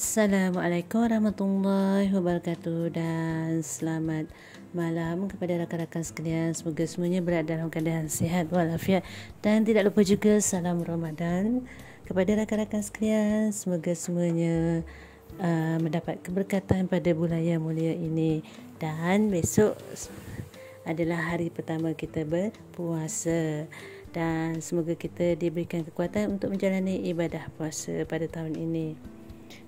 Assalamualaikum warahmatullahi wabarakatuh dan selamat malam kepada rakan-rakan sekalian. Semoga semuanya berada dalam keadaan sihat walafiat dan tidak lupa juga salam Ramadan kepada rakan-rakan sekalian. Semoga semuanya mendapat keberkatan pada bulan yang mulia ini, dan besok adalah hari pertama kita berpuasa, dan semoga kita diberikan kekuatan untuk menjalani ibadah puasa pada tahun ini.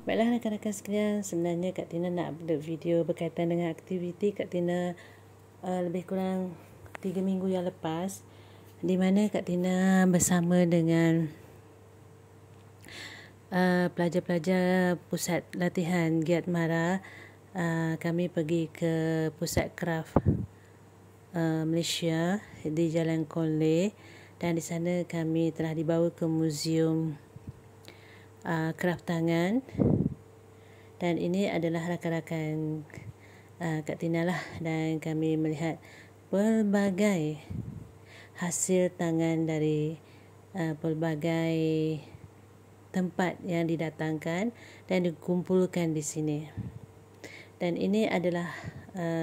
Baiklah rakan-rakan sekalian, sebenarnya Kak Tina nak upload video berkaitan dengan aktiviti Kak Tina lebih kurang 3 minggu yang lepas, di mana Kak Tina bersama dengan pelajar-pelajar pusat latihan Giat Mara, kami pergi ke pusat kraft Malaysia di Jalan Konleh, dan di sana kami telah dibawa ke muzium kraft tangan, dan ini adalah rakan-rakan Kak Tina lah, dan kami melihat pelbagai hasil tangan dari pelbagai tempat yang didatangkan dan dikumpulkan di sini. Dan ini adalah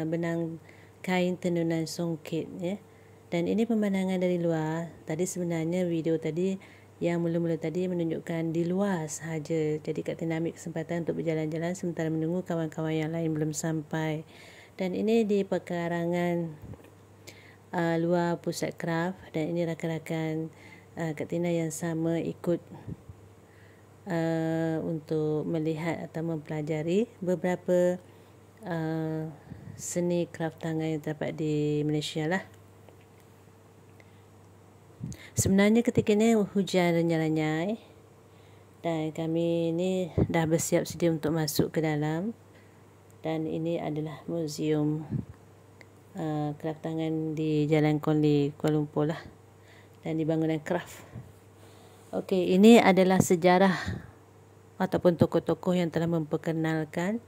benang kain tenunan songket, ya. Dan ini pemandangan dari luar. Tadi sebenarnya video tadi yang mula-mula tadi menunjukkan di luar sahaja. Jadi Kak Tina ambil kesempatan untuk berjalan-jalan sementara menunggu kawan-kawan yang lain belum sampai. Dan ini di pekarangan luar pusat kraft, dan ini rakan-rakan Kak Tina yang sama ikut untuk melihat atau mempelajari beberapa seni kraft tangan yang terdapat di Malaysia lah. Sebenarnya ketika ini hujan renyai-renyai, dan kami ni dah bersiap sedia untuk masuk ke dalam. Dan ini adalah muzium kraft tangan di Jalan Konleh, Kuala Lumpur lah, dan di bangunan kraft. Okey, ini adalah sejarah ataupun tokoh-tokoh yang telah memperkenalkan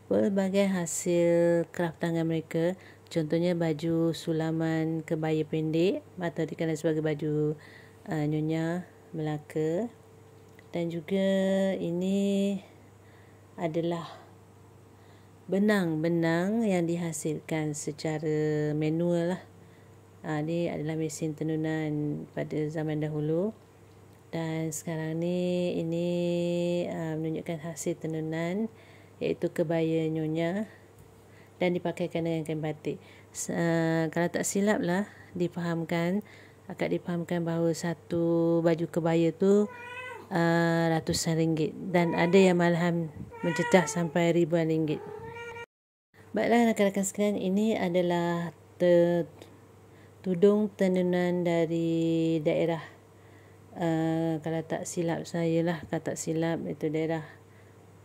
pelbagai hasil kraft tangan mereka. Contohnya baju sulaman kebaya pendek atau dikenal sebagai baju Nyonya Melaka. Dan juga ini adalah benang-benang yang dihasilkan secara manual lah. Ini adalah mesin tenunan pada zaman dahulu, dan sekarang ni ini menunjukkan hasil tenunan iaitu kebaya Nyonya, dan dipakaikan dengan kain batik. Kalau tak silap lah, akak difahamkan bahawa satu baju kebaya tu ratusan ringgit, dan ada yang malahan mencecah sampai ribuan ringgit. Baiklah rakan-rakan sekalian, ini adalah tudung tenunan dari daerah kalau tak silap saya lah, kalau tak silap itu daerah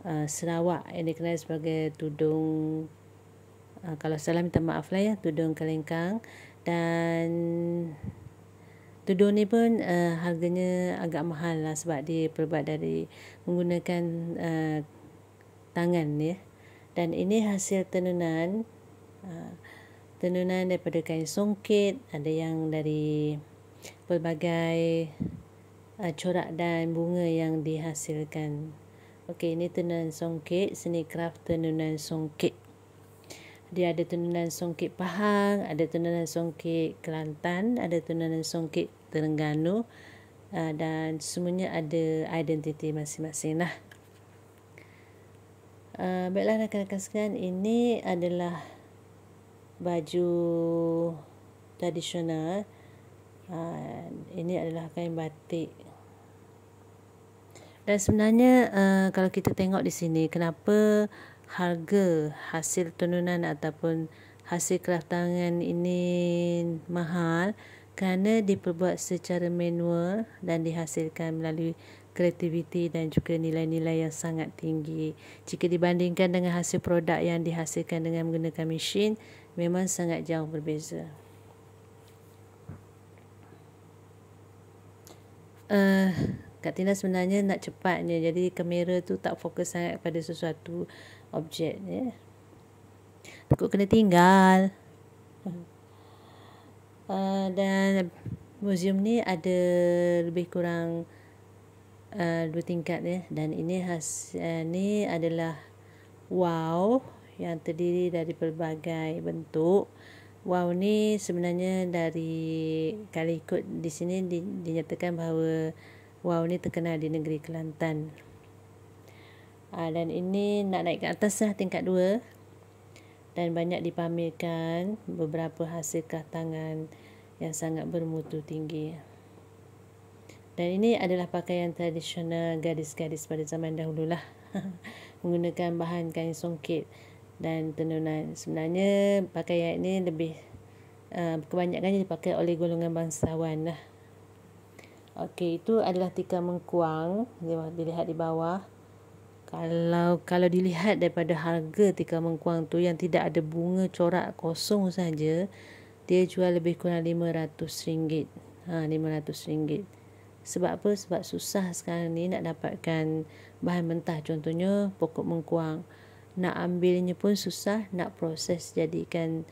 Sarawak yang dikenal sebagai tudung, kalau salah minta maaf lah ya, tudung Kelengkang. Dan tudung ni pun harganya agak mahal lah, sebab dia perbuat dari menggunakan tangan, ya. Dan ini hasil tenunan daripada kain songket, ada yang dari pelbagai corak dan bunga yang dihasilkan. Okey, ini tenunan songket, seni kraft tenunan songket. Dia ada tenunan songket Pahang, ada tenunan songket Kelantan, ada tenunan songket Terengganu, dan semuanya ada identiti masing-masing lah. Baiklah rakan-rakan sekalian, ini adalah baju tradisional. Ini adalah kain batik. Dan sebenarnya kalau kita tengok di sini, kenapa harga hasil tenunan ataupun hasil kraft tangan ini mahal? Kerana diperbuat secara manual dan dihasilkan melalui kreativiti dan juga nilai-nilai yang sangat tinggi. Jika dibandingkan dengan hasil produk yang dihasilkan dengan menggunakan mesin, memang sangat jauh berbeza. Kak Tina sebenarnya nak cepatnya, jadi kamera tu tak fokus sangat pada sesuatu objek, ya. Takut kena tinggal. Dan muzium ni ada lebih kurang 2 tingkat ya. Dan ini ni adalah wow yang terdiri dari pelbagai bentuk. Wow ni sebenarnya dari, kalau ikut di sini dinyatakan bahawa wow ni terkenal di negeri Kelantan. Dan ini nak naik ke atas lah, tingkat 2. Dan banyak dipamerkan beberapa hasil kraftangan yang sangat bermutu tinggi. Dan ini adalah pakaian tradisional gadis-gadis pada zaman dahulu lah. Menggunakan bahan kain songket dan tenunan. Sebenarnya pakaian ini lebih kebanyakannya dipakai oleh golongan bangsawan lah. Okey, itu adalah tikar mengkuang. Dilihat di bawah. Kalau dilihat daripada harga tikar mengkuang tu yang tidak ada bunga, corak kosong saja, dia jual lebih kurang RM500. RM500. Sebab apa? Sebab susah sekarang ni nak dapatkan bahan mentah. Contohnya pokok mengkuang. Nak ambilnya pun susah, nak proses jadikan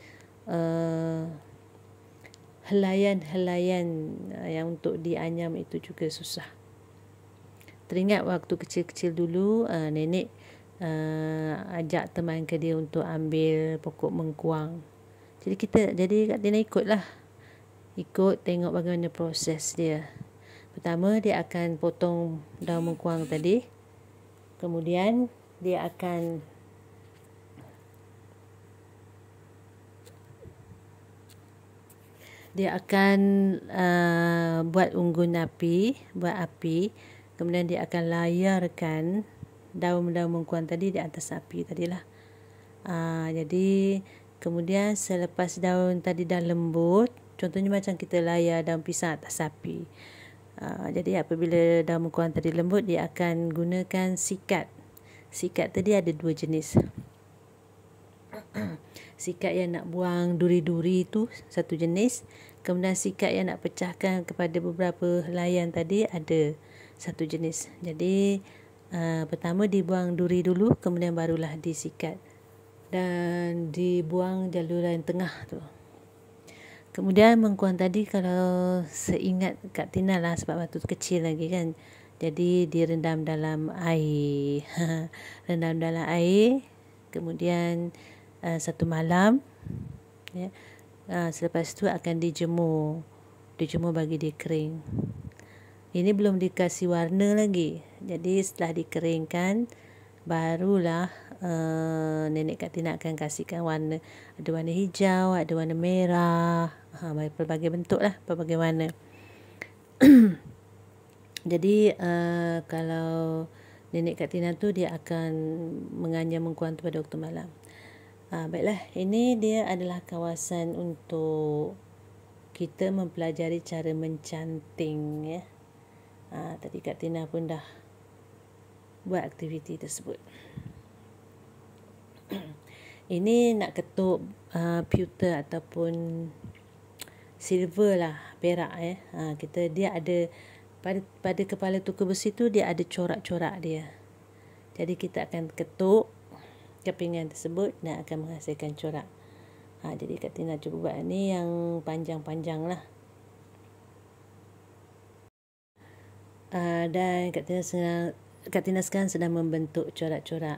helaian-helaian yang untuk dianyam itu juga susah. Teringat waktu kecil-kecil dulu, nenek ajak teman ke dia untuk ambil pokok mengkuang. Jadi Kak Tina ikutlah. Ikut tengok bagaimana proses dia. Pertama dia akan potong daun mengkuang tadi. Kemudian dia akan buat unggun api, kemudian dia akan layarkan daun-daun mengkuang tadi di atas api tadilah. Jadi kemudian selepas daun tadi dah lembut, contohnya macam kita layar daun pisang atas api. Jadi apabila daun mengkuang tadi lembut, dia akan gunakan sikat. Sikat tadi ada 2 jenis. Sikat yang nak buang duri-duri itu satu jenis. Kemudian sikat yang nak pecahkan kepada beberapa helaian tadi ada satu jenis. Jadi pertama dibuang duri dulu, kemudian barulah disikat. Dan dibuang jaluran tengah tu. Kemudian mengkuang tadi, kalau seingat Kak Tina lah, sebab waktu kecil lagi kan, jadi direndam dalam air. Rendam dalam air, kemudian 1 malam ya. Selepas tu akan dijemur bagi dia kering. Ini belum dikasih warna lagi. Jadi setelah dikeringkan, barulah nenek Kak Tina akan kasihkan warna. Ada warna hijau, ada warna merah, pelbagai bentuk lah, pelbagai warna. Jadi kalau nenek Kak Tina tu, dia akan menganyam mengkuang tu pada waktu malam. Baiklah, ini dia adalah kawasan untuk kita mempelajari cara mencanting ya. Tadi Kak Tina pun dah buat aktiviti tersebut. Ini nak ketuk pewter ataupun silver lah, perak ya. Dia ada pada kepala tukar besi tu, dia ada corak-corak dia. Jadi kita akan ketuk kepingan tersebut dan akan menghasilkan corak. Jadi Kak Tina cuba buat ni yang panjang-panjang lah. Dan Kak Tina sekarang sedang membentuk corak-corak.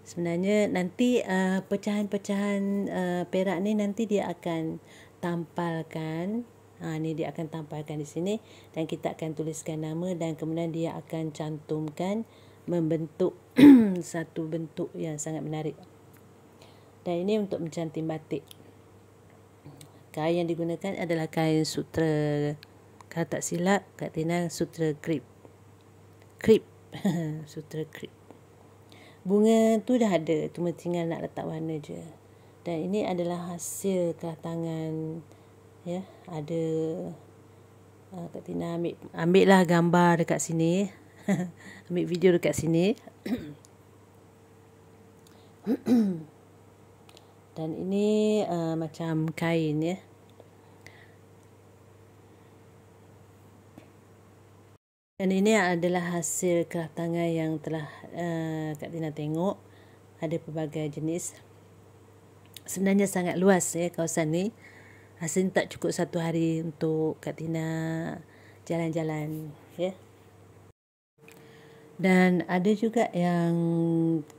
Sebenarnya nanti pecahan-pecahan perak ni nanti dia akan tampalkan. Ni dia akan tampalkan di sini, dan kita akan tuliskan nama, dan kemudian dia akan cantumkan membentuk satu bentuk yang sangat menarik. Dan ini untuk mencanting batik. Kain yang digunakan adalah kain sutra. Kalau tak silap, Kak Tina sutra krip. Sutra krip. Bunga tu dah ada, cuma tinggal nak letak warna je. Dan ini adalah hasil kraftangan ya. Ada Kak Tina ambil lah gambar dekat sini. Ambil video dekat sini. Dan ini macam kain ya. Dan ini adalah hasil kraftangan yang telah Kak Tina tengok. Ada pelbagai jenis. Sebenarnya sangat luas ya kawasan ni. Rasanya tak cukup 1 hari untuk Kak Tina jalan-jalan ya. Dan ada juga yang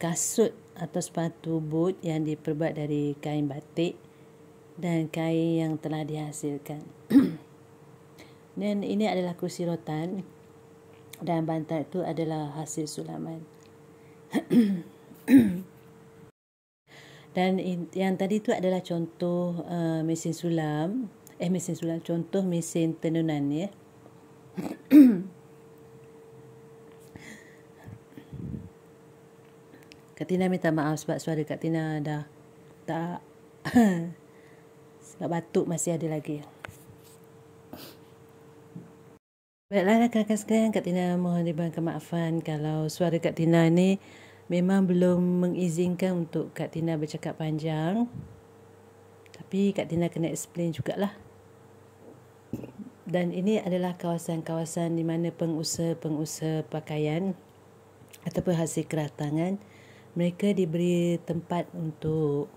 kasut atau sepatu boot yang diperbuat dari kain batik dan kain yang telah dihasilkan. Dan ini adalah kursi rotan dan bantal itu adalah hasil sulaman. Dan yang tadi itu adalah contoh mesin sulam, contoh mesin tenunan ya. Kak Tina minta maaf sebab suara Kak Tina dah tak sebab batuk masih ada lagi. Baiklah rakan-rakan sekalian, Kak Tina mohon diberikan kemaafan kalau suara Kak Tina ni memang belum mengizinkan untuk Kak Tina bercakap panjang. Tapi Kak Tina kena explain jugalah. Dan ini adalah kawasan-kawasan di mana pengusaha-pengusaha pakaian ataupun hasil keratangan, mereka diberi tempat untuk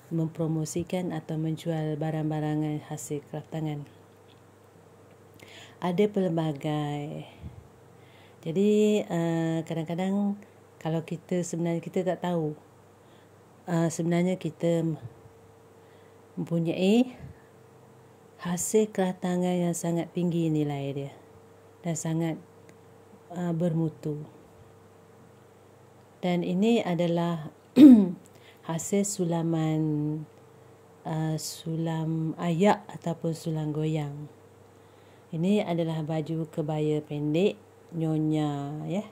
mempromosikan atau menjual barang-barang hasil keratangan. Ada pelbagai. Jadi kadang-kadang kalau sebenarnya kita tak tahu, sebenarnya kita mempunyai hasil keratangan yang sangat tinggi nilai dia dan sangat bermutu. Dan ini adalah hasil sulaman sulam ayak ataupun sulam goyang. Ini adalah baju kebaya pendek nyonya ya.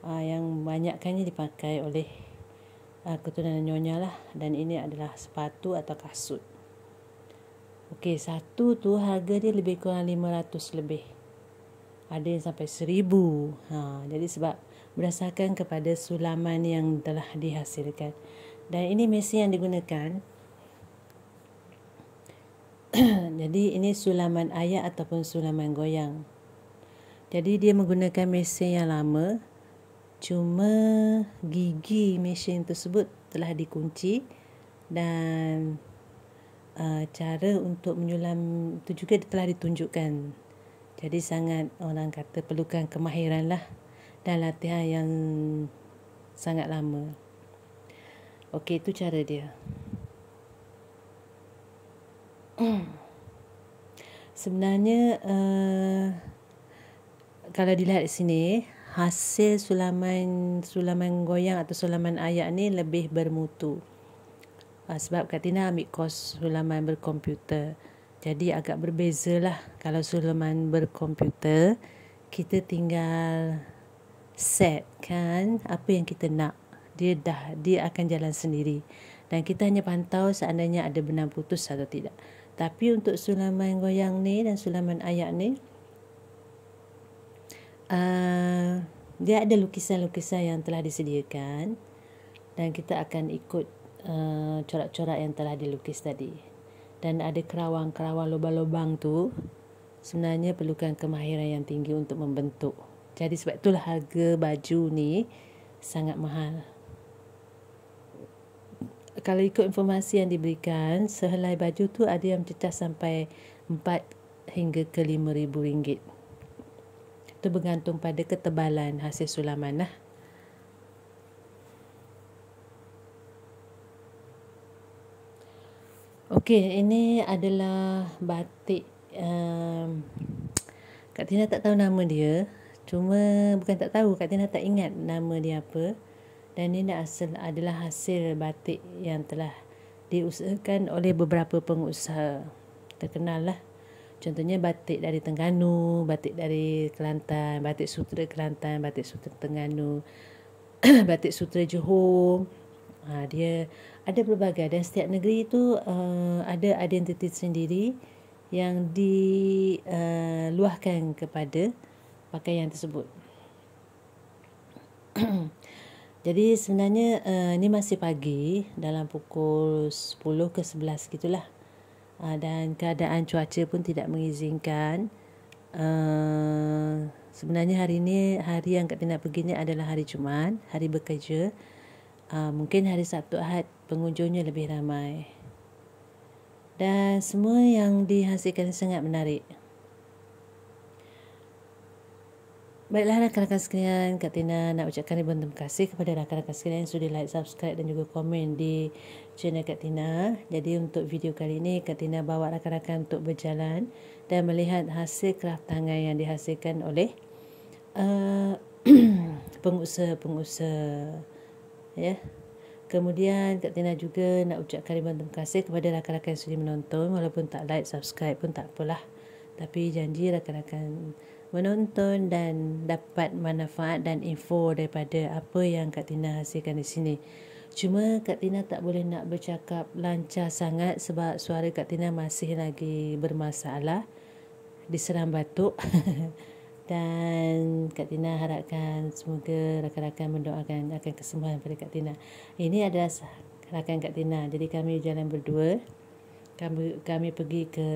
Yang banyakkannya dipakai oleh keturunan nyonya lah, dan ini adalah sepatu atau kasut. Okey, satu tu harga dia lebih kurang 500 lebih. Ada yang sampai 1000. Jadi sebab berdasarkan kepada sulaman yang telah dihasilkan. Dan ini mesin yang digunakan. Jadi ini sulaman ayak ataupun sulaman goyang. Jadi dia menggunakan mesin yang lama. Cuma gigi mesin tersebut telah dikunci dan cara untuk menyulam itu juga telah ditunjukkan. Jadi sangat orang kata perlukan kemahiran lah dan latihan yang sangat lama. Okey, itu cara dia. Sebenarnya kalau dilihat di sini, hasil sulaman goyang atau sulaman ayak ni lebih bermutu. Sebab Kak Tina ambil kos sulaman berkomputer. Jadi agak berbezalah. Kalau sulaman berkomputer, kita tinggal set kan apa yang kita nak. Dia akan jalan sendiri. Dan kita hanya pantau seandainya ada benang putus atau tidak. Tapi untuk sulaman goyang ni dan sulaman ayak ni, dia ada lukisan-lukisan yang telah disediakan dan kita akan ikut corak-corak yang telah dilukis tadi. Dan ada kerawang-kerawang lubang-lubang tu sebenarnya perlukan kemahiran yang tinggi untuk membentuk. Jadi sebab itulah harga baju ni sangat mahal. Kalau ikut informasi yang diberikan, sehelai baju tu ada yang mencecah sampai 4 hingga ke 5,000 ringgit. Itu bergantung pada ketebalan hasil sulaman lah. Okey, ini adalah batik. Kak Tina tak tahu nama dia. Cuma bukan tak tahu, Kak Tina tak ingat nama dia apa. Dan ini adalah hasil batik yang telah diusahakan oleh beberapa pengusaha terkenal lah. Contohnya batik dari Terengganu, batik dari Kelantan, batik sutera Kelantan, batik sutera Terengganu, batik sutera Johor. Dia ada pelbagai, dan setiap negeri itu ada identiti sendiri yang diluahkan kepada pakaian tersebut. Jadi sebenarnya ni masih pagi, dalam pukul 10 ke 11 gitulah. Dan keadaan cuaca pun tidak mengizinkan. Sebenarnya hari ni, hari yang Kak Tina pergi ni adalah hari Jumaat, hari bekerja. Mungkin hari Sabtu Ahad pengunjungnya lebih ramai. Dan semua yang dihasilkan sangat menarik. Baiklah rakan-rakan sekalian, Kak Tina nak ucapkan ribuan terima kasih kepada rakan-rakan sekalian yang sudah like, subscribe dan juga komen di channel Kak Tina. Jadi untuk video kali ini, Kak Tina bawa rakan-rakan untuk berjalan dan melihat hasil kraft tangan yang dihasilkan oleh pengusaha-pengusaha. Ya. Kemudian Kak Tina juga nak ucapkan ribuan terima kasih kepada rakan-rakan yang sudah menonton. Walaupun tak like, subscribe pun tak apalah. Tapi janji rakan-rakan menonton dan dapat manfaat dan info daripada apa yang Kak Tina hasilkan di sini. Cuma Kak Tina tak boleh nak bercakap lancar sangat sebab suara Kak Tina masih lagi bermasalah, diserang batuk. Dan Kak Tina harapkan semoga rakan-rakan mendoakan akan kesembuhan pada Kak Tina. Ini adalah rakan Kak Tina. Jadi kami jalan berdua. Kami pergi ke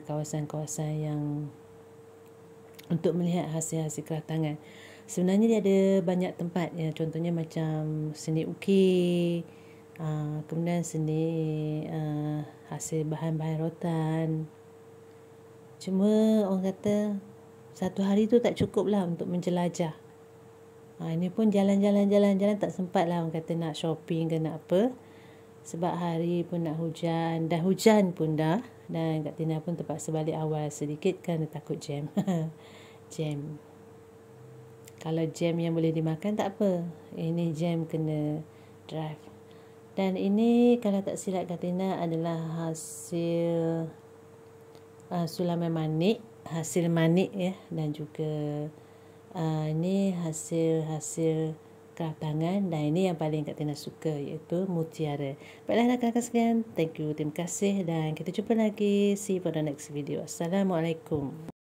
kawasan-kawasan yang untuk melihat hasil-hasil kraft tangan. Sebenarnya dia ada banyak tempat ya, contohnya macam seni ukir, kemudian seni hasil bahan-bahan rotan. Cuma orang kata satu hari tu tak cukup lah untuk menjelajah. Ini pun jalan-jalan tak sempat lah orang kata nak shopping ke nak apa. Sebab hari pun nak hujan, dah hujan pun dah. Dan Kak Tina pun terpaksa balik awal sedikit kerana takut jam. Jam. Kalau jam yang boleh dimakan tak apa. Ini jam kena drive. Dan ini kalau tak silap Kak Tina adalah hasil sulaman manik. Hasil manik ya. Dan juga ini hasil kraft tangan. Dan ini yang paling Kak Tina suka iaitu mutiara. Baiklah rakan-rakan sekalian. Thank you. Terima kasih. Dan kita jumpa lagi. See you for the next video. Assalamualaikum.